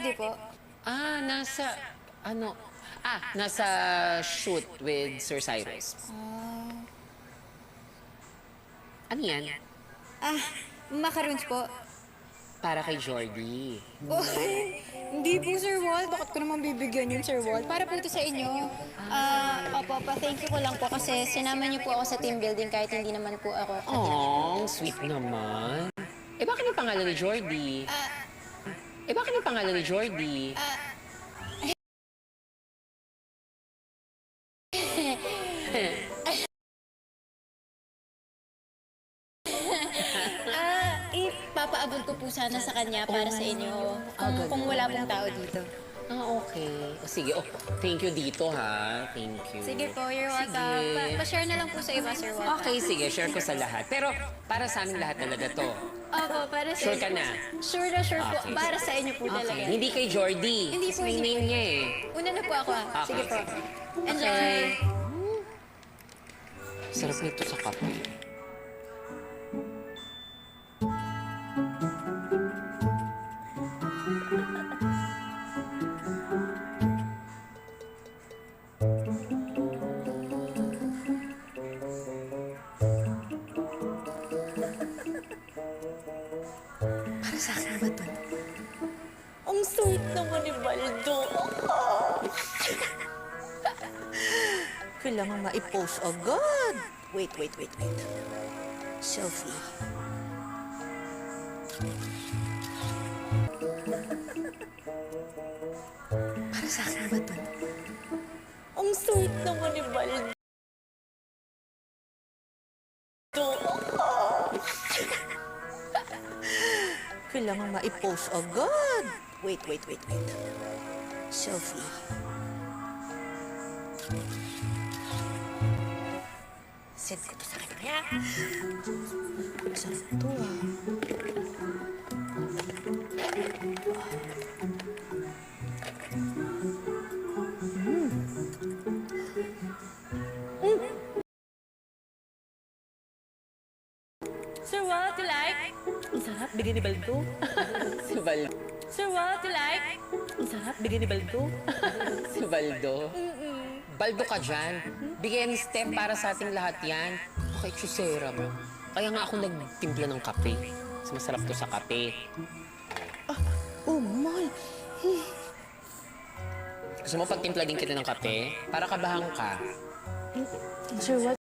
birthday po? Nasa shoot with Sir Cyrus. Ano yan? Macaroons po. Para kay Jordy. Oh, hindi po, Sir Walt. Bakit ko naman bibigyan yun, Sir Walt? Para po ito sa inyo. Opo, thank you ko lang po kasi sinama niyo po ako sa team building kahit hindi naman po ako. Oh, sweet naman. Bakit ang pangalan ni Jordy? Bakit ang pangalan ni Jordy? Ipapaabot ko po sana sa kanya para sa inyo kung wala pong tao dito. Okay. Sige, thank you dito, ha? Thank you. Sige po, you're welcome. Sige. Pa-share na lang po sa iba, Sir Walt. Okay, sige. Share ko sa lahat. Pero para sa amin lahat talaga to. Opo, para sa Sure ka na? Sure na sure po. Okay. Para sa inyo po talaga. Okay. Hindi kay Jordy. Hindi po, May hindi name po. niya eh. Una na po ako, ha? Okay. Sige po. Enjoy. Okay. Sarap nito sa kape. Para sa akin ba ito? Ang sweet naman ni Baldo. Kailangan ma-post agad. Wait. Selfie. Para sa akin ba ito? Ang sweet naman ni Baldo. Kailangan ma-post agad. Wait. Selfie. Send ko to sa kanya. Sarap to, Sir Walt, you like? Ang sarap, bigay ni Baldo. Si Baldo. Sir Walt, you like? Ang sarap, bigay ni Baldo. Si Baldo. Baldo ka dyan. Bigyan ni Steph para sa ating lahat yan. Okay, chusera mo. Kaya nga ako nagtimpla ng kape. Mas masarap to sa kape. Oh, mahal. Gusto mo pagtimpla din kita ng kape? Para kabahang ka. Sir Walt,